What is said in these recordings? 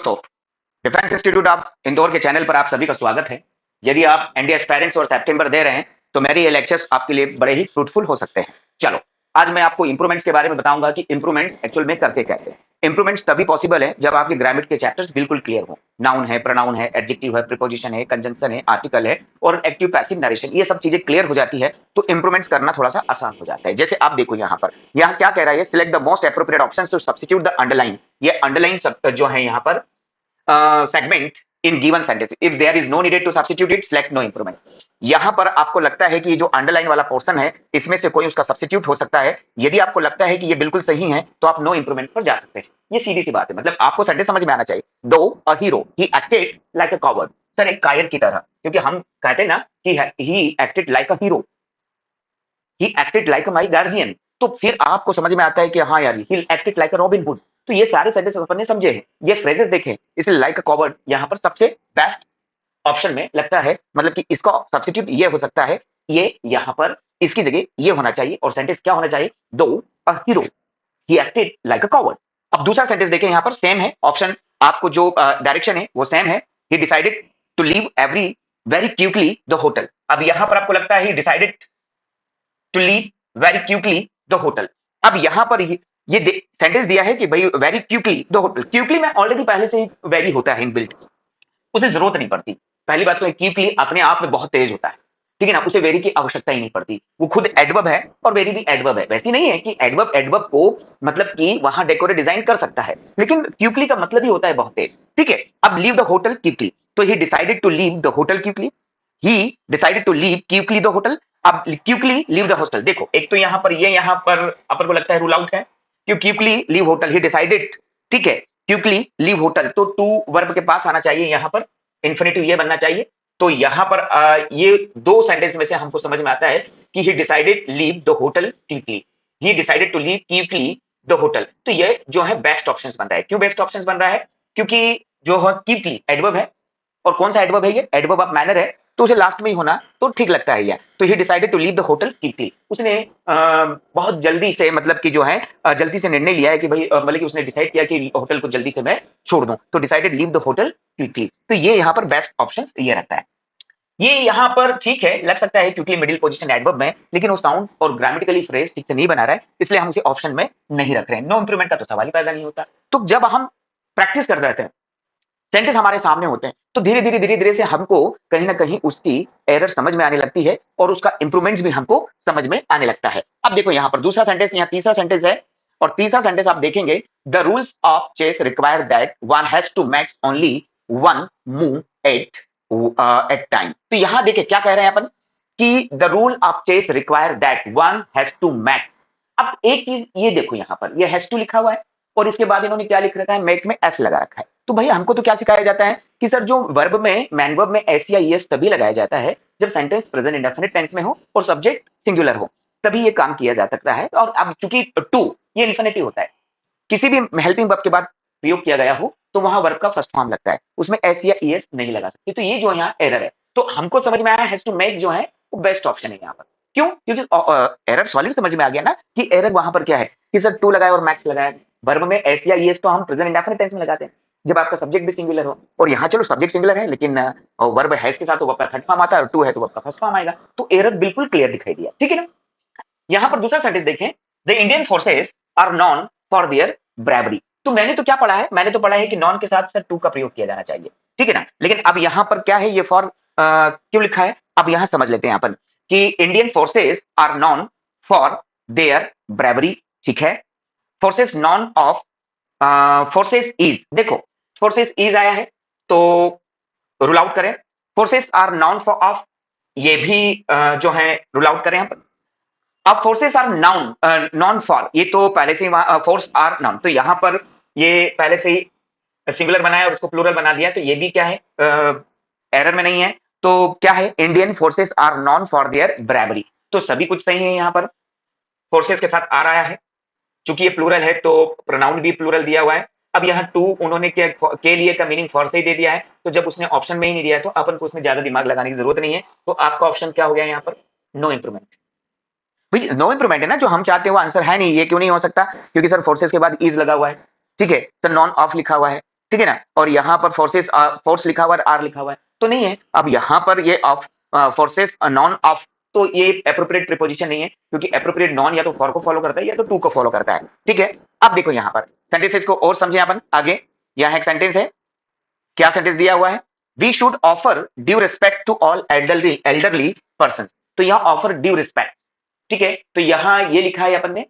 दोस्तों, defence institute of Indore के channel पर आप सभी का स्वागत है। यदि आप एनडीए एस्पायरेंट्स और सितंबर दे रहे हैं तो मेरे ये लेक्चर्स आपके लिए बड़े ही फ्रूटफुल हो सकते हैं। चलो, आज मैं आपको इंप्रूवमेंट्स के बारे में बताऊंगा कि इंप्रूवमेंट्स एक्चुअल में करते कैसे। इंप्रूवमेंट्स तभी पॉसिबल है जब आपके ग्रामर के चैप्टर्स बिल्कुल क्लियर हो। नाउन है, प्रोनाउन है, एडजेक्टिव है, प्रीपोजिशन है, कंजंक्शन है, आर्टिकल है और एक्टिव पैसिव नरेशन, ये सब चीजें क्लियर हो जाती है तो इंप्रूवमेंट्स करना थोड़ा सा आसान हो जाता है। जैसे आप देखो यहाँ पर, यहाँ क्या कह रहा है, select the most appropriate option to substitute the underline. ये अंडरलाइन जो है यहाँ पर segment in given sentence, if there is no needed to substitute it, select no improvement. यहां पर आपको लगता है कि ये जो अंडरलाइन वाला पोर्शन है इसमें से कोई उसका सब्स्टिट्यूट हो सकता है। यदि आपको लगता है कि ये बिल्कुल सही है तो आप नो इंप्रूवमेंट पर जा सकते हैं। ये सीधी सी बात है, मतलब आपको सेंटेंस समझ में आना चाहिए। दो a hero he acted like a coward, sir एक कायर की तरह, क्योंकि हम कहते हैं ना कि he acted like a hero, he acted like a my guardian, तो फिर आपको समझ में आता है कि हाँ यार, he acted like a robin hood. तो ये सारे सेंटेंस अपन ने समझे हैं, ये फ्रेजेस देखें, इसलिए लाइक अ कॉवर्ड यहाँ पर सबसे बेस्ट ऑप्शन में लगता है, मतलब कि इसका सब्स्टिट्यूट ये हो सकता है, ये यहाँ पर इसकी जगह ये होना चाहिए और सेंटेंस क्या होना चाहिए, दो a hero he acted like a coward. अब दूसरा सेंटेंस देखें, यहाँ पर सेम है ऑप्शन, आपको जो डायरेक्शन है वो सेम है। He decided to leave every very quickly the hotel. अब यहाँ पर आपको लगता है he decided to leave very quickly the hotel. अब यहाँ पर ये सेंटेंस दिया है कि भाई very quickly the hotel. Quickly में ऑलरेडी पहले से ही वेरी होता है इनबिल्ट, उसे जरूरत नहीं पड़ती। पहली बात तो क्विकली अपने आप में बहुत तेज होता है, ठीक है ना, उसे वेरी की आवश्यकता ही नहीं पड़ती। वो खुद एडवर्ब है और वेरी भी एडवर्ब है। वैसी नहीं है कि एडवर्ब एडवर्ब को मतलब कि वहां डेकोरेट डिजाइन कर सकता है, लेकिन क्विकली का मतलब ही होता है बहुत तेज, ठीक है। अब लीव द होटल क्विकली, तो he decided to leave the hotel quickly, he decided to leave quickly the hotel. अब क्विकली लीव द हॉस्टल, देखो एक तो यहाँ पर ये यहाँ पर अपन को लगता है रूल आउट है, क्विकली लीव होटल, ही डिसाइडेड, ठीक है, क्विकली लीव होटल, तो टू वर्ब के पास आना चाहिए, यहाँ पर इन्फिनिटिव ये बनना चाहिए। तो यहाँ पर ये दो सेंटेंस में से हमको समझ में आता है कि he decided leave the hotel quickly, he decided to leave quickly the hotel. तो ये जो है बेस्ट ऑप्शन बन रहा है। क्यों बेस्ट ऑप्शन बन रहा है, क्योंकि जो है क्विकली एडवर्ब है, और कौन सा एडवर्ब है, ये एडवर्ब ऑफ मैनर है, तो उसे लास्ट में ही होना तो ठीक लगता है। ये तो he decided to leave the hotel quickly, उसने बहुत जल्दी से, मतलब कि जो है जल्दी से निर्णय लिया है कि भाई मतलब कि उसने डिसाइड किया कि होटल को जल्दी से मैं छोड़ दूं, तो decided leave the hotel quickly. तो ये यहाँ पर बेस्ट ऑप्शन ये रहता है। ये यहाँ पर ठीक है, लग सकता है क्योंकि मिडिल पोजीशन एडवर्ब में, लेकिन वो साउंड और ग्रामेटिकली फ्रेज ठीक से नहीं बना रहा है, इसलिए हम उसे ऑप्शन में नहीं रख रहे हैं। नो इंप्रूवमेंट का तो सवाल ही पैदा नहीं होता। तो जब हम प्रैक्टिस कर रहे थे, सेंटेंस हमारे सामने होते हैं, तो धीरे धीरे से हमको कहीं ना कहीं उसकी एरर समझ में आने लगती है और उसका इंप्रूवमेंट्स भी हमको समझ में आने लगता है। अब देखो यहाँ पर दूसरा सेंटेंस, यहाँ तीसरा सेंटेंस है, और तीसरा सेंटेंस आप देखेंगे, the rules of chess require that one has to match only one move at time. तो यहाँ देखिए क्या कह रहे हैं अपन, कि the rule of chess require that one has to match. अब एक चीज ये देखो, यहाँ पर ये हैज टू लिखा हुआ है और इसके बाद इन्होंने क्या लिख रखा है, मेक में एस लगा रखा है। तो भाई हमको तो क्या सिखाया जाता है कि सर जो वर्ब में, मैन वर्ब में एस या ईएस तभी लगाया जाता है जब सेंटेंस प्रेजेंट इंडेफिनिट टेंस में हो और सब्जेक्ट सिंगुलर हो, तभी ये काम किया जा सकता है। और अब चूंकि टू ये इन्फिनिटिव होता है, किसी भी हेल्पिंग वर्ब के बाद प्रयोग किया गया हो तो वहां वर्ब का फर्स्ट फॉर्म लगता है, उसमें एस या ईएस नहीं लगा सकते। तो ये जो यहाँ एरर है, तो हमको समझ में आया हैज टू मेक जो है वो बेस्ट ऑप्शन है यहाँ पर। क्यों, क्योंकि एरर सॉलिड समझ में आ गया ना कि एरर वहां पर क्या है कि सर टू लगाया और मैक्स लगाया। वर्ब में एस या ईएस तो हम प्रेजेंट इंडेफिनिट टेंस में लगाते हैं जब आपका सब्जेक्ट भी सिंगुलर हो, और यहाँ चलो सब्जेक्ट सिंगुलर है लेकिन वर्ब हैज के साथ तो वर्ब का थर्ड फॉर्म आता है और टू है तो वर्ब का फर्स्ट फॉर्म आएगा। तो एरर बिल्कुल क्लियर दिखाई दिया, ठीक है ना। यहाँ पर दूसरा सेंटेंस देखें, the Indian forces are known for their bravery. तो मैंने तो क्या पढ़ा है, मैंने तो पढ़ा है कि नॉन के साथ सर टू का प्रयोग किया जाना चाहिए, ठीक है ना। लेकिन अब यहाँ पर क्या है, ये फॉर क्यों लिखा है, अब यहाँ समझ लेते हैं अपन कि Indian forces are known for their bravery, ठीक है। Forces known of, forces is, देखो फोर्सेस इज आया है तो रूल आउट करें, forces are known for of, ये भी जो है रूल आउट करें अपन। अब forces are known, known for, ये तो पहले से ही फोर्स आर नाउन, तो यहां पर ये पहले से ही सिंगुलर बनाया और उसको प्लूरल बना दिया, तो ये भी क्या है, एरर में नहीं है। तो क्या है, Indian forces are known for their bravery, तो सभी कुछ सही है। यहाँ पर फोर्सेस के साथ आर आया है, चूंकि ये प्लूरल है तो प्रोनाउन भी प्लूरल दिया हुआ है। अब यहाँ टू उन्होंने क्या के लिए का मीनिंग फॉर से ही दे दिया है, तो जब उसने ऑप्शन में ही नहीं दिया है तो अपन को उसमें ज्यादा दिमाग लगाने की जरूरत नहीं है। तो आपका ऑप्शन क्या हो गया यहाँ पर, नो इंप्रूवमेंट। भाई नो इंप्रूवमेंट है ना, जो हम चाहते हैं वो आंसर है नहीं, ये क्यों नहीं हो सकता, क्योंकि सर फोर्सेस के बाद इज लगा हुआ है, ठीक है सर, नॉन ऑफ लिखा हुआ है, ठीक है ना, और यहाँ पर फोर्सेस फोर्स लिखा हुआ है, आर लिखा हुआ है, तो नहीं है। अब यहाँ पर ये ऑफ फोर्सेस नॉन ऑफ, तो ये एप्रोप्रिएट प्रीपोजिशन नहीं है, क्योंकि एप्रोप्रिएट नॉन या तो फॉर को फॉलो करता है या तो टू को फॉलो करता है। ठीक है, अब देखो यहाँ पर सेंटेंसेस को और समझे अपन आगे। यहाँ एक सेंटेंस है, क्या सेंटेंस दिया हुआ है, we should offer due respect to all elderly person. तो यहाँ ऑफर ड्यू रिस्पेक्ट, ठीक है, तो यहाँ ये लिखा है अपन ने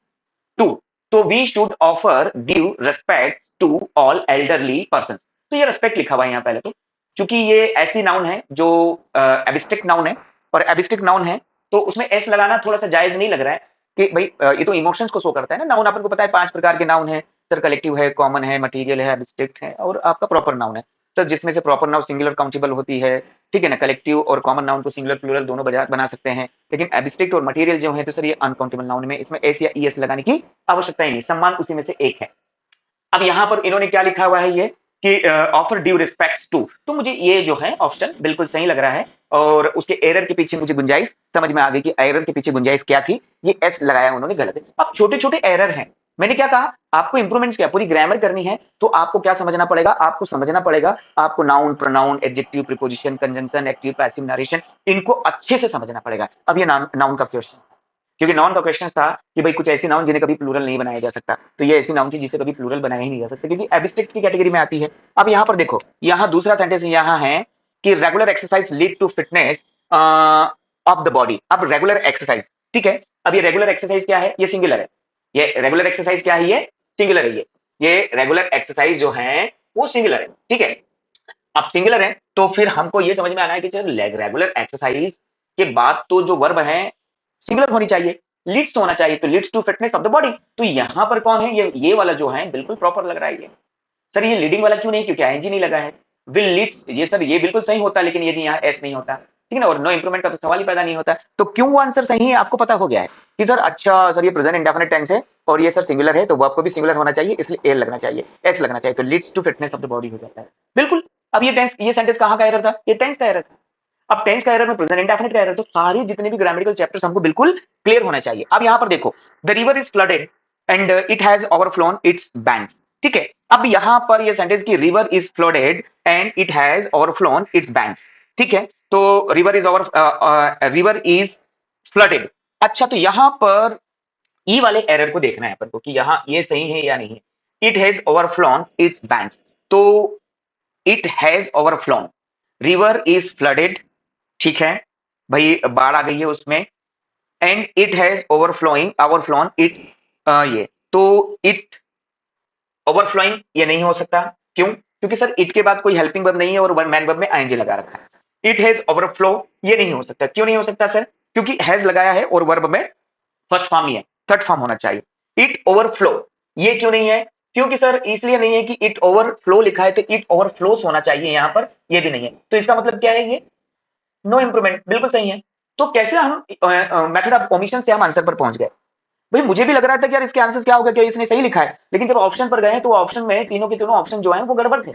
टू, तो we should offer due respect to all elderly person. तो ये रिस्पेक्ट लिखा हुआ है यहाँ पहले तो, क्योंकि ये ऐसी नाउन है जो एब्स्ट्रैक्ट नाउन है, और एब्स्ट्रैक्ट नाउन है तो उसमें एस लगाना थोड़ा सा जायज नहीं लग रहा है कि भाई ये तो इमोशंस को शो करता है ना। नाउन अपन को पता है 5 प्रकार के नाउन है सर, कलेक्टिव है, कॉमन है, मटीरियल है, एब्स्ट्रैक्ट है, और आपका प्रॉपर नाउन है सर, जिसमें से प्रॉपर नाउन सिंगुलर काउंटेबल होती है। ठीक है ना, कलेक्टिव और कॉमन नाउन को सिंगुलर प्लूरल दोनों बना सकते हैं, लेकिन एब्स्ट्रैक्ट और मटीरियल जो है तो सर ये अनकाउंटेबल नाउन में इसमें एस या ईएस लगाने की आवश्यकता ही नहीं, सम्मान उसी में से एक है। अब यहाँ पर इन्होंने क्या लिखा हुआ है ये कि ऑफर ड्यू रिस्पेक्ट टू, तो मुझे ये जो है ऑप्शन बिल्कुल सही लग रहा है, और उसके एरर के पीछे मुझे गुंजाइश समझ में आ गई कि एरर के पीछे गुंजाइश क्या थी, ये एस लगाया उन्होंने गलत है। अब छोटे छोटे एरर हैं, मैंने क्या कहा, आपको इंप्रूवमेंट्स क्या, पूरी ग्रामर करनी है तो आपको क्या समझना पड़ेगा, आपको समझना पड़ेगा, आपको noun, pronoun, adjective, preposition, conjunction, active, passive, narration, इनको अच्छे से समझना पड़ेगा। अब ये नाउन का क्वेश्चन, क्योंकि नाउन का क्वेश्चन था कि भाई कुछ ऐसी नाउन जिन्हें कभी प्लूरल नहीं बनाया जा सकता, तो ये ऐसी नाउन थी जिसे कभी प्लूरल बनाया ही नहीं जा सकता, क्योंकि एब्स्ट्रैक्ट की कैटेगरी में आती है। अब यहाँ पर देखो, यहाँ दूसरा सेंटेंस यहाँ है कि regular exercise lead to fitness of the body. अब रेगुलर एक्सरसाइज, ठीक है, अब ये रेगुलर एक्सरसाइज क्या है, ये सिंगुलर है, ये रेगुलर एक्सरसाइज क्या है, ये सिंगुलर है, ये रेगुलर एक्सरसाइज जो है वो सिंगुलर है। ठीक है, अब सिंगुलर है तो फिर हमको ये समझ में आना है कि रेगुलर एक्सरसाइज के बाद तो जो वर्ब है सिंगुलर होनी चाहिए, लीड्स होना चाहिए, तो leads to fitness of the body. तो यहाँ पर कौन है, ये वाला जो है बिल्कुल प्रॉपर लग रहा है। ये सर ये लीडिंग वाला क्यों नहीं, क्योंकि आईएनजी नहीं लगा है। विल लीड्स, ये सर ये बिल्कुल सही होता, लेकिन यदि यहाँ एस नहीं होता, ठीक है ना, और नो इंप्रूवमेंट का तो सवाल ही पैदा नहीं होता। तो क्यों वो आंसर सही है आपको पता हो गया है कि सर अच्छा सर ये प्रेजेंट इंडेफिनिट टेंस है और ये सर सिंगुलर है, तो वर्ब को भी सिंगुलर होना चाहिए, इसलिए ए लगना चाहिए, एस लगना चाहिए, तो leads to fitness of the body हो जाता है बिल्कुल। अब ये टेंस, ये सेंटेंस कहाँ का एरर था, ये टेंस का एरर था। अब टेंस का एरर में प्रेजेंट इंडेफिनिट का एरर, तो सारी जितने भी ग्रामेटिकल चैप्टर्स हमको बिल्कुल क्लियर होना चाहिए। अब यहाँ पर देखो, the river is flooded and it has overflown its banks. ठीक है, अब यहाँ पर ये सेंटेंस की river is flooded and it has overflown its banks. ठीक है, तो रिवर इज फ्लडेड। अच्छा, तो यहाँ पर ई वाले एरर को देखना है अपन को कि यहाँ ये सही है या नहीं है। It has overflown its banks, तो it has overflown, river is flooded, ठीक है भाई, बाढ़ आ गई है उसमें, and it has overflown its, ये तो इट ओवरफ्लोइंग ये नहीं हो सकता, क्यों, क्योंकि सर इट के बाद कोई हेल्पिंग वर्ब नहीं है और मैन वर्ब में आईएनजी लगा रखा है। इट हैज ओवरफ्लो ये नहीं हो सकता, क्यों नहीं हो सकता सर, क्योंकि हैज लगाया है और वर्ब में फर्स्ट फॉर्म ही है, थर्ड फॉर्म होना चाहिए। इट ओवरफ्लो ये क्यों नहीं है, क्योंकि सर इसलिए नहीं है कि इट ओवरफ्लो लिखा है, तो इट ओवरफ्लोस होना चाहिए, यहाँ पर ये भी नहीं है, तो इसका मतलब क्या है, ये नो इंप्रूवमेंट, बिल्कुल सही है। तो कैसे हम मेथड ऑफ ओमिशन से हम आंसर पर पहुंच गए। भाई मुझे भी लग रहा था कि यार इसके आंसर क्या होगा, क्या इसने सही लिखा है, लेकिन जब ऑप्शन पर गए तो ऑप्शन में तीनों के तीनों ऑप्शन जो है वो गड़बड़ थे।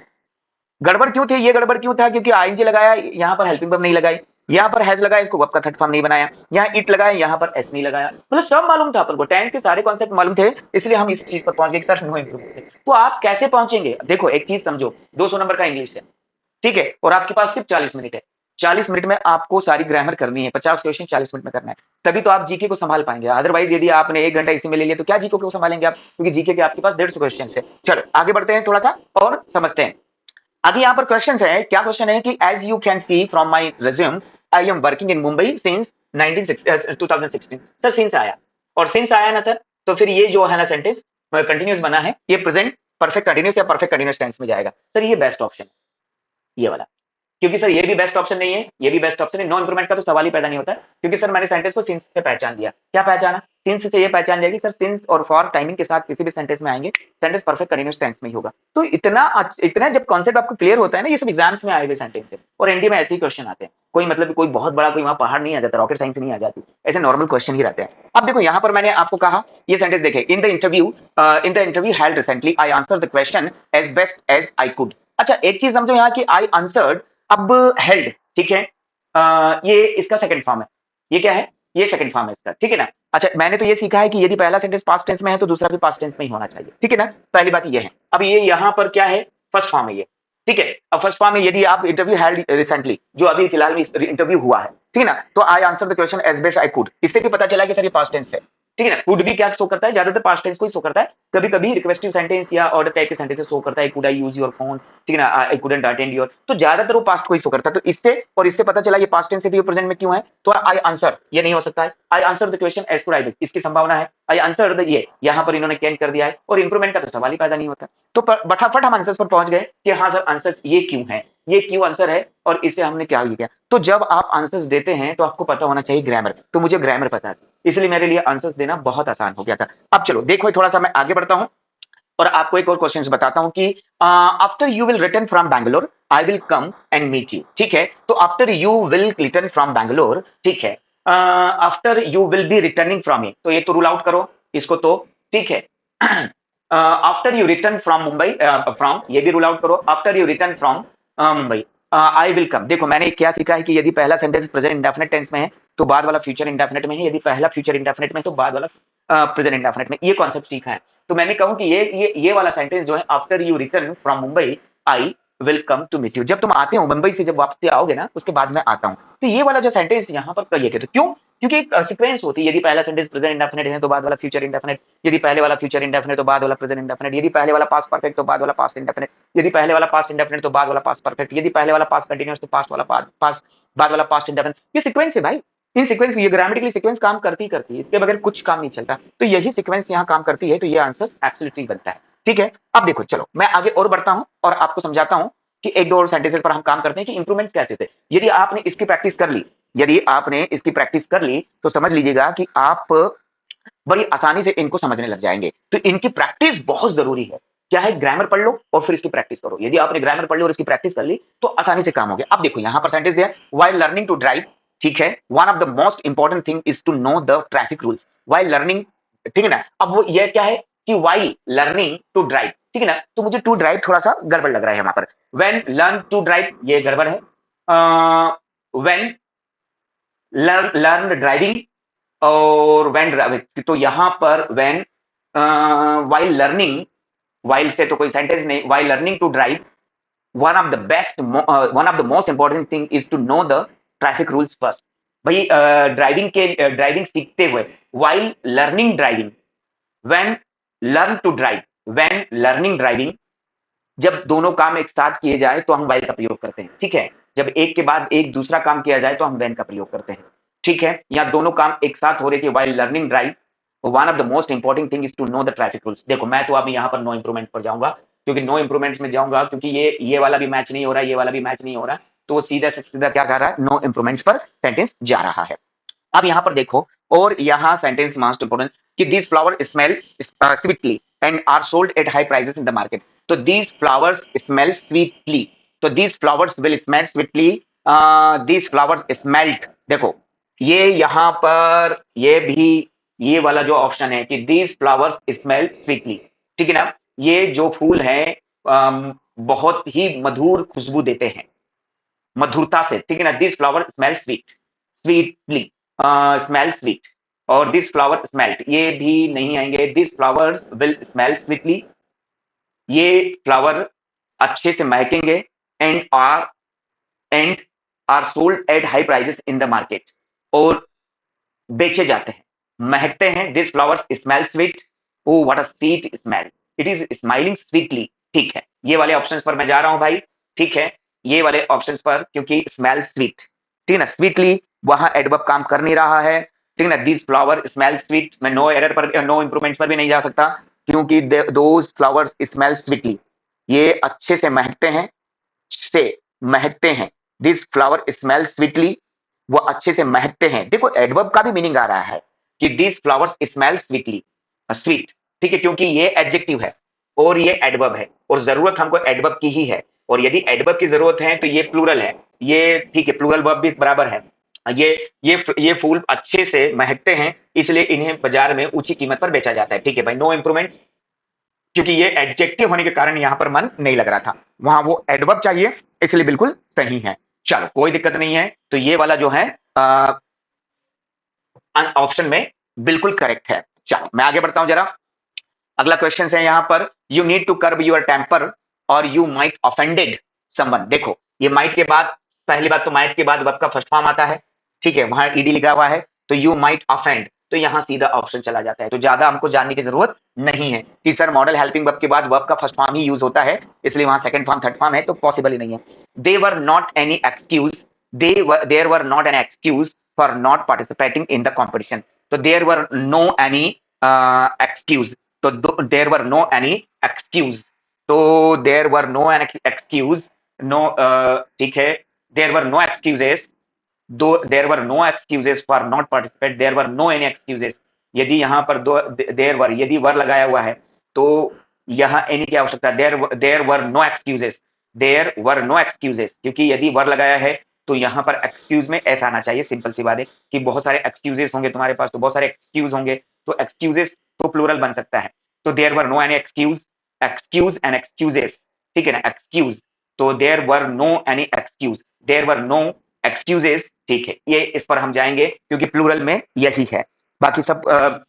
गड़बड़ क्यों थे, ये गड़बड़ क्यों था, क्योंकि आईएनजी लगाया, यहाँ पर हेल्पिंग वर्ब नहीं लगाई, यहाँ पर हैज लगाया, इसको वर्ब का थर्ड फॉर्म नहीं बनाया, यहाँ इट लगाया, यहाँ पर एस नहीं लगाया, मतलब सब मालूम था अपन को, टेंस के सारे कॉन्सेप्ट मालूम थे, इसलिए हम इस चीज पर पहुंच गए सर नो इंप्रूवमेंट। तो आप कैसे पहुंचेंगे, देखो एक चीज समझो, 200 नंबर का इंग्लिश है, ठीक है, और आपके पास सिर्फ 40 मिनट है, 40 मिनट में आपको सारी ग्रामर करनी है, 50 क्वेश्चन 40 मिनट में करना है, तभी तो आप जीके को संभाल पाएंगे। अदरवाइज यदि आपने 1 घंटा इसी में ले लिया तो क्या जीके को संभालेंगे आप, क्योंकि जीके के आपके पास 150 क्वेश्चन है। चलो आगे बढ़ते हैं थोड़ा सा और समझते हैं। आगे यहाँ पर क्वेश्चन है, क्या क्वेश्चन है कि as you can see from my resume I am working in Mumbai since 2016। Sir since आया, और सिंस आया ना सर, तो फिर ये जो है ना सेंटेंस कंटिन्यूस बना है, ये प्रेजेंट परफेक्ट कंटिन्यूस या परफेक्ट कंटिन्यूस टेंस में जाएगा। सर ये बेस्ट ऑप्शन है, ये वाला, क्योंकि सर ये भी बेस्ट ऑप्शन नहीं है, ये भी बेस्ट ऑप्शन है, नो इंप्रूवमेंट का तो सवाल ही पैदा नहीं होता है, क्योंकि सर मैंने सेंटेंस को सिंस से पहचान दिया। क्या पहचाना, सिंस से ये पहचान लिया कि सर सिंस और फॉर टाइमिंग के साथ किसी भी सेंटेंस में आएंगे, सेंटेंस परफेक्ट कंटीन्यूअस टेंस में ही होगा। तो इतना जब कॉन्सेप्ट आपको क्लियर होता है ना, ये सब एग्जाम्स में आए हुए सेंटेंस है, और एनडीए में ऐसे ही क्वेश्चन आते हैं, कोई मतलब कोई बहुत बड़ा कोई वहां पहाड़ नहीं आ जाता, रॉकेट साइंस नहीं आ जाती, ऐसे नॉर्मल क्वेश्चन ही रहते हैं। अब देखो यहाँ पर मैंने आपको कहा, ये सेंटेंस देखे, in the interview held recently I answer the question as best as I could. अच्छा एक चीज समझो यहाँ की, आई आंसर्ड, अब हेल्ड, ठीक है, ये इसका सेकंड फॉर्म है, ये क्या है, ये सेकंड फॉर्म है इसका, ठीक है ना। अच्छा मैंने तो ये सीखा है कि यदि पहला सेंटेंस पास्ट टेंस में है तो दूसरा भी पास्ट टेंस में ही होना चाहिए, ठीक है ना, पहली बात ये है। अब ये यहाँ पर क्या है, फर्स्ट फॉर्म है ये, ठीक है। अब फर्स्ट फॉर्म में यदि आप इंटरव्यू हेल्ड रिसेंटली, जो अभी फिलहाल में इंटरव्यू हुआ है, ठीक है ना, तो I answer the question as best I could, इससे भी पता चला कि सर ये पास्ट टेंस है, ठीक है ना। कुड भी क्या शो करता है, ज्यादातर पास्ट टेंस को ही शो करता है, कभी कभी रिक्वेस्टिव सेंटेंस या ऑर्डर टाइप के सेंटेंस शो करता है, could I use your phone, ठीक है ना, आई कुडंट अटेंड योर, तो ज्यादातर वो पास्ट को ही शो करता है। तो इससे और इससे पता चला ये पास्ट टेंस है तो ये प्रेजेंट में क्यों है, तो आई आंसर ये नहीं हो सकता है, I answer the question as per I, इसकी संभावना है आई आंसर द, ये यहां पर इन्होंने कैन कर दिया है और इंप्रूवमेंट का तो सवाल ही पैदा नहीं होता। तो फटाफट हम आंसर पर पहुंच गए कि हाँ सर आंसर ये क्यों है, ये क्यों आंसर है और इसे हमने क्या किया। तो जब आप आंसर्स देते हैं तो आपको पता होना चाहिए ग्रामर, तो मुझे ग्रामर पता थी, इसलिए मेरे लिए आंसर्स देना बहुत आसान हो गया था। अब चलो देखो थोड़ा सा मैं आगे बढ़ता हूं और आपको एक और क्वेश्चन बताता हूं कि after you will return from Bangalore I will come and meet you, ठीक है। तो after you will return from Bangalore, ठीक है, after you will be returning from ये, तो ये तो रूल आउट करो इसको, तो ठीक है। After you return from Mumbai, from ये भी रूल आउट करो, after you return from Mumbai I will कम। देखो मैंने क्या सीखा है कि यदि पहला सेंटेंस प्रेजेंट इंडेफिनिट टेंस में है तो बाद वाला फ्यूचर इंडेफिनिट में है, यदि पहला फ्यूचर इंडेफिनिट में है तो बाद वाला प्रेजेंट इंडेफिनिट में, ये कॉन्सेप्ट सीखा है। तो मैंने कहूं कि ये वाला सेंटेंस जो है, after you return from Mumbai I will come to meet you, जब तुम आते हो मुंबई से, जब वापस आओगे ना उसके बाद मैं आता हूं। तो ये वाला जो सेंटेंस यहाँ पर कहिए, तो क्यों, क्योंकि एक सीक्वेंस होती है, यदि पहला सेंटेंस प्रेजेंट इंडेफिनिट है तो बाद वाला फ्यूचर इंडेफिनिट, यदि पहले वाला फ्यूचर इंडेफिनिट तो बाद वाला प्रेजेंट इंडेफिनिट, यदि पहले वाला पास्ट परफेक्ट तो बाद वाला पास्ट इंडेफिनिट, यदि पहले वाला पास्ट इंडेफिनिट तो बाद वाला पास्ट परफेक्ट, यदि पहले वाला पास्ट कंटीन्यूअस तो पास्ट वाला पास्ट बाद वाला पास्ट इंडेफिनिट। ये सीक्वेंस है भाई, इन सीक्वेंस ये ग्रामेटिकली सीक्वेंस काम करती ही करती है, इसके बगैर कुछ काम नहीं चलता। तो यही सीक्वेंस यहाँ काम करती है, तो ये आंसर एब्सोल्युटली बनता है, ठीक है। अब देखो चलो मैं आगे और बढ़ता हूं और आपको समझाता हूं कि एक दो और सेंटेंसेस पर हम काम करते हैं कि इंप्रूवमेंट कैसे थे। यदि आपने इसकी प्रैक्टिस कर ली, यदि आपने इसकी प्रैक्टिस कर ली तो समझ लीजिएगा कि आप बड़ी आसानी से इनको समझने लग जाएंगे। तो इनकी प्रैक्टिस बहुत जरूरी है। क्या है, ग्रामर पढ़ लो और फिर इसकी प्रैक्टिस करो। यदि आपने ग्रामर पढ़ ली और इसकी प्रैक्टिस कर ली तो आसानी से काम हो गया। अब देखो यहां पर सेंटेंस दिया, व्हाइल लर्निंग टू ड्राइव, ठीक है, one of the most important thing is to know the traffic rules while learning, ठीक है ना। अब वो ये क्या है कि व्हाइल लर्निंग टू ड्राइव, ठीक है ना, तो मुझे टू ड्राइव थोड़ा सा गड़बड़ लग रहा है यहां पर। व्हेन लर्न टू ड्राइव ये गड़बड़ है, व्हेन लर्न ड्राइविंग और व्हेन ड्राइविंग, तो यहां पर व्हेन व्हाइल लर्निंग, व्हाइल से तो कोई सेंटेंस नहीं, while learning to drive one of the best one of the most important thing is to know the traffic rules first। भाई driving के ड्राइविंग सीखते हुए, while learning driving, when learn to drive, when learning driving, जब दोनों काम एक साथ किए जाए तो हम while का प्रयोग करते हैं, ठीक है। जब एक के बाद एक दूसरा काम किया जाए तो हम when का प्रयोग करते हैं, ठीक है। यहाँ दोनों काम एक साथ हो रहे थे, while learning drive, one of the most important thing is to know the traffic rules. देखो मैं तो अभी यहाँ पर नो इंप्रूवमेंट पर जाऊंगा, क्योंकि नो इंप्रूवमेंट्स में जाऊंगा क्योंकि ये वाला भी मैच नहीं हो रहा है, ये वाला भी मैच नहीं हो रहा है, तो वो सीधा से सीधा क्या कर रहा है, नो इंप्रूवमेंट्स पर सेंटेंस जा रहा है। अब यहाँ पर देखो, और यहाँ सेंटेंस मोस्ट इंपोर्टेंट कि this flower smell sweetly and are sold at high prices in the market. तो दिस फ्लावर्स स्मेल स्वीटली, तो this flowers will smell sweetly, this flowers smelt, देखो ये यहाँ पर ये भी, ये वाला जो ऑप्शन है कि दीज फ्लावर्स स्मेल स्वीटली, ठीक है ना, ये जो फूल है बहुत ही मधुर खुशबू देते हैं, मधुरता से, ठीक है ना। This flower smell sweet, sweetly, smell sweet, और दिस फ्लावर स्मेल्ट ये भी नहीं आएंगे, this flowers will smell sweetly, ये फ्लावर अच्छे से महकेंगे, and are sold at high prices in the market, और बेचे जाते हैं, महकते हैं। This flowers smell sweet, oh what a sweet smell, it is smiling sweetly, ठीक है। ये वाले ऑप्शंस पर मैं जा रहा हूं भाई, ठीक है, ये वाले ऑप्शंस पर, क्योंकि स्मेल स्वीट, ठीक है ना, स्वीटली वहां एडवर्ब काम कर नहीं रहा है, ठीक है ना। दिस फ्लावर स्मेल स्वीट, मैं नो एरर पर, नो इंप्रूवमेंट्स पर भी नहीं जा सकता, क्योंकि दोज फ्लावर्स स्मेल स्वीटली, ये अच्छे से महकते हैं, से महकते हैं। दिस फ्लावर स्मेल स्वीटली, वो अच्छे से महकते हैं। देखो एडवर्ब का भी मीनिंग आ रहा है कि this flowers smell sweetly, sweet, ठीक है, क्योंकि ये एडजेक्टिव है और ये एडवर्ब है, और जरूरत हमको एडवर्ब की ही है, और यदि एडवर्ब की जरूरत है तो ये प्लूरल है, ये ठीक है, प्लूरल वर्ब भी बराबर है। ये फूल अच्छे से महकते हैं, इसलिए इन्हें बाजार में ऊंची कीमत पर बेचा जाता है, ठीक है भाई, नो इंप्रूवमेंट, क्योंकि ये एडजेक्टिव होने के कारण यहां पर मन नहीं लग रहा था, वहां वो एडवर्ब चाहिए, इसलिए बिल्कुल सही है। चलो कोई दिक्कत नहीं है, तो ये वाला जो है ऑप्शन में बिल्कुल करेक्ट है। चलो मैं आगे बढ़ता हूं जरा, अगला क्वेश्चन है यहां पर, you need to curb your temper or you might offended someone. देखो ये माइट के बाद, पहली बात तो माइट के बाद वर्ब का फर्स्ट फॉर्म आता है, ठीक है, वहां ईडी लिखा हुआ है, तो यू माइट ऑफेंड, तो यहां सीधा ऑप्शन चला जाता है, तो ज्यादा हमको जानने की जरूरत नहीं है कि सर मॉडल हेल्पिंग वर्ब के बाद वर्ब का फर्स्ट फॉर्म ही यूज होता है, इसलिए वहां सेकंड फॉर्म थर्ड फॉर्म है, तो पॉसिबल ही नहीं है। They were not any excuse, there were not an excuse for not participating in the competition, तो there were no any excuse, तो there were no any excuse, तो there were no an excuse, no, ठीक है, there were no excuses, दो there were no excuses for not participate, there were no any excuses, यदि यहाँ पर दो there वर, यदि वर लगाया हुआ है तो यहाँ एनी की आवश्यकता, there were no excuses, there were no excuses, क्योंकि यदि वर लगाया है तो यहाँ पर एक्सक्यूज में ऐसा आना चाहिए, सिंपल सी बात है कि बहुत सारे एक्सक्यूजेस होंगे तुम्हारे पास, तो बहुत सारे एक्सक्यूज होंगे, तो एक्सक्यूजेस तो प्लूरल बन सकता है, तो there were no any excuse, excuse and excuses, ठीक है ना, एक्सक्यूज, तो there were no any excuse, there were no excuses, ठीक है, ये इस पर हम जाएंगे क्योंकि प्लूरल में यही है, बाकी सब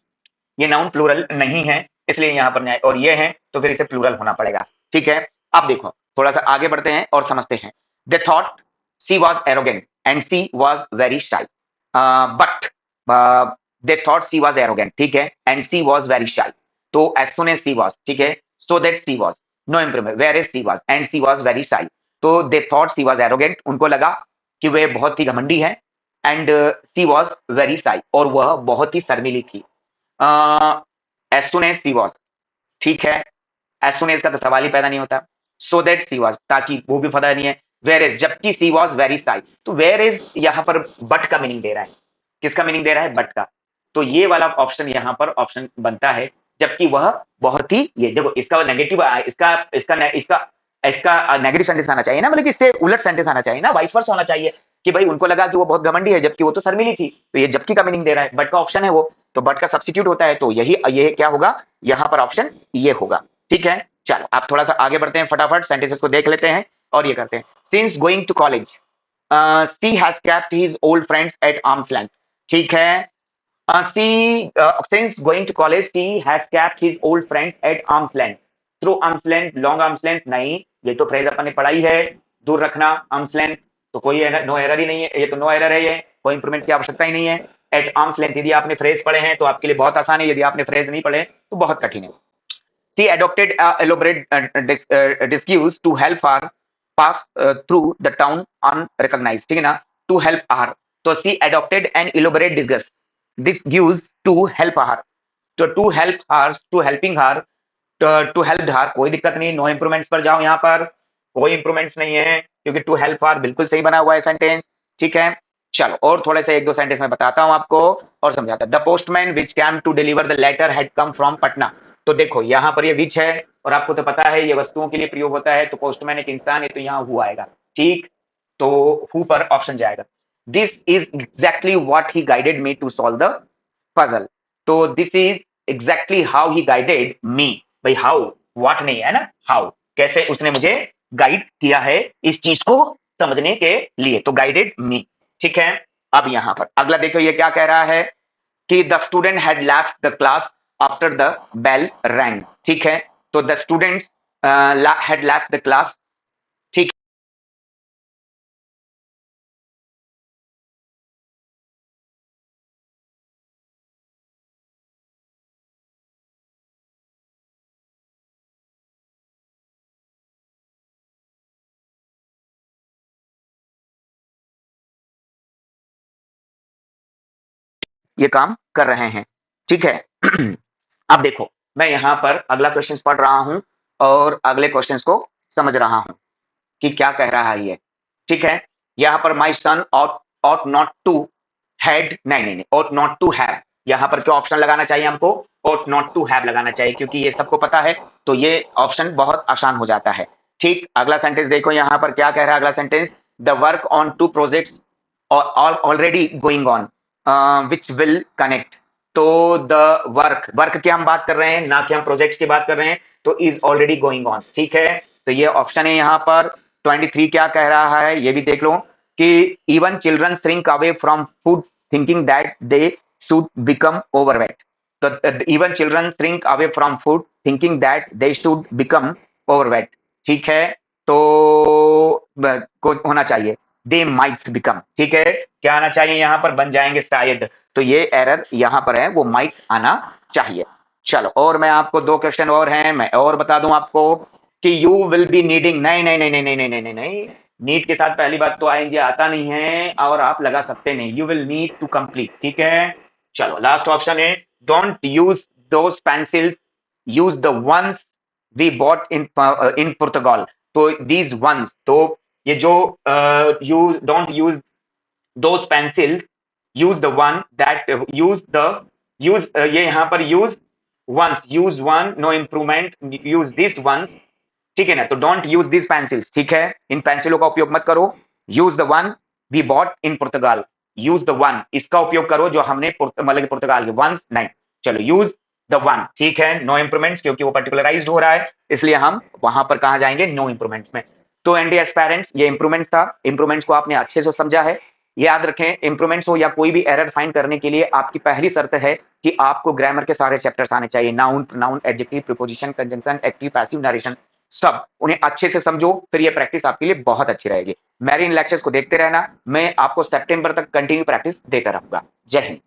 ये नाउन प्लूरल नहीं है, इसलिए यहाँ पर न्याय, और ये है तो फिर इसे प्लूरल होना पड़ेगा, ठीक है। अब देखो थोड़ा सा आगे बढ़ते हैं और समझते हैं। They thought she was arrogant and she was very shy, but they thought she was arrogant, ठीक है, and she was very shy, तो as soon as she was, ठीक है, so that she was, no improvement, whereas she was and she was very shy, तो they thought she was arrogant, उनको लगा कि वे बहुत ही घमंडी है, एंड सी वॉज वेरी शाई, और वह बहुत ही शर्मीली थी। As soon as she was, ठीक है, एज सुन एज का तो सवाल ही पैदा नहीं होता, सो दैट सी वॉज, ताकि वो भी पता नहीं है, वेर एज, जबकि सी वॉज वेरी शाई, तो वेर एज यहाँ पर बट का मीनिंग दे रहा है, किसका मीनिंग दे रहा है, बट का, तो ये वाला ऑप्शन यहाँ पर ऑप्शन बनता है, जबकि वह बहुत ही, ये देखो इसका नेगेटिव, इसका इसका इसका इसका नेगेटिव सेंटेंस आना चाहिए ना, मतलब इससे उलट सेंटेंस आना चाहिए ना, वाइस वर्सा होना चाहिए कि भाई उनको लगा कि वो बहुत घमंडी है जबकि वो तो शर्मिली थी, तो ये जबकि का मीनिंग दे रहा है, बट का ऑप्शन है वो, तो बट का सब्स्टिट्यूट होता है, तो यही ये क्या होगा, यहाँ पर ऑप्शन ये होगा, ठीक है। चलो आप थोड़ा सा आगे बढ़ते हैं, फटाफट सेंटेंसेस को देख लेते हैं और ये करते हैं। Since going to college she has kept his old friends at arms length, ठीक है, since going to college he has kept his old friends at arm's length, through arm's length, long arm's length नहीं, ये तो phrase अपन ने पढ़ाई है, दूर रखना arm's length, तो कोई नो एरर ही नहीं है, ये तो नो एरर है, ये कोई इंप्रूवमेंट की आवश्यकता ही नहीं है। एट आर्म्स लेंथ, यदि आपने फ्रेज पढ़े हैं तो आपके लिए बहुत आसान है, यदि आपने फ्रेज नहीं पढ़े तो बहुत कठिन है। She adopted a elaborate disguise to help her pass through the town unrecognized, ठीक है ना, to help her, तो she adopted an elaborate disguise to help her, तो to help her, to helping her, to help her, कोई दिक्कत नहीं, no improvements पर जाओ, यहाँ पर कोई इंप्रूवमेंट्स नहीं है क्योंकि टू हेल्प हर बिल्कुल सही बना हुआ है सेंटेंस, ठीक है। चलो और थोड़े से एक दो सेंटेंस में बताता हूं आपको और समझाता हूं। The postman which came to deliver the letter had come from Patna, तो देखो यहाँ पर ये विच है और आपको तो पता है ये वस्तुओं के लिए प्रयोग होता है, तो पोस्टमैन एक इंसान है तो यहाँ हु आएगा, ठीक, तो हु पर ऑप्शन जाएगा। This is exactly what he guided me to solve the puzzle, तो this is exactly how he guided me, भाई हाउ, व्हाट नहीं है ना, हाउ, कैसे उसने मुझे गाइड किया है इस चीज को समझने के लिए, तो गाइडेड मी, ठीक है। अब यहां पर अगला देखो ये क्या कह रहा है कि the student had left the class after the bell rang, ठीक है, तो the student had left the class, ठीक, ये काम कर रहे हैं, ठीक है। अब देखो मैं यहां पर अगला क्वेश्चन पढ़ रहा हूं और अगले क्वेश्चन को समझ रहा हूं कि क्या कह रहा है ये, ठीक है। यहाँ पर माई सन ought not to had, नहीं, ought not to have, यहाँ पर क्या ऑप्शन लगाना चाहिए हमको, ought not to have लगाना चाहिए क्योंकि ये सबको पता है, तो ये ऑप्शन बहुत आसान हो जाता है, ठीक। अगला सेंटेंस देखो यहाँ पर क्या कह रहा है अगला sentence, the work on two projects already going on which will connect, तो द वर्क की हम बात कर रहे हैं ना कि हम प्रोजेक्ट्स की बात कर रहे हैं, तो इज ऑलरेडी गोइंग ऑन, ठीक है, तो ये ऑप्शन है यहाँ पर। 23 क्या कह रहा है ये भी देख लो कि even children shrink away from food thinking that they should become overweight, तो even children shrink away from food thinking that they should become overweight, ठीक है, तो को होना चाहिए दे माइट बिकम, ठीक है, क्या आना चाहिए यहाँ पर, बन जाएंगे शायद, तो ये एरर यहाँ पर है, वो माइट आना चाहिए। चलो, और मैं आपको दो क्वेश्चन और हैं, मैं और बता दूं आपको कि यू विल बी नीडिंग, नहीं नहीं नहीं नहीं नहीं नहीं नहीं नहीं नहीं, नीड के साथ पहली बात तो आएंगे आता नहीं है और आप लगा सकते नहीं, you will need to complete, ठीक है। चलो, लास्ट ऑप्शन है, don't use those pencils, use the ones we bought in Portugal. तो दीज वंस, तो ये जो you don't use those pencils, use the one that use ये यहाँ पर use ones, use one, no improvement, use this ones, ठीक है ना, तो डोंट यूज दिस पेंसिल्स, ठीक है, इन पेंसिलों का उपयोग मत करो। Use the one we bought in Portugal, use the one, इसका उपयोग करो जो हमने मतलब पुर्तगाल के, वंस नहीं। चलो, यूज द वन, ठीक है, नो इंप्रूवमेंट्स, क्योंकि वो पर्टिकुलराइज्ड हो रहा है, इसलिए हम वहां पर कहा जाएंगे, नो इंप्रूवमेंट्स में। तो एनडी एस्पायरेंट्स, ये इंप्रूवमेंट्स था, इंप्रूवमेंट्स को आपने अच्छे से समझा है। याद रखें, इंप्रूवमेंट्स हो या कोई भी एरर फाइंड करने के लिए आपकी पहली शर्त है कि आपको ग्रामर के सारे चैप्टर्स आने चाहिए, noun, pronoun, adjective, preposition, conjunction, active, passive, narration, सब उन्हें अच्छे से समझो, फिर ये प्रैक्टिस आपके लिए बहुत अच्छी रहेगी। मेरे इन लेक्चर्स को देखते रहना, मैं आपको सितंबर तक कंटिन्यू प्रैक्टिस देता रहूंगा। जय हिंद।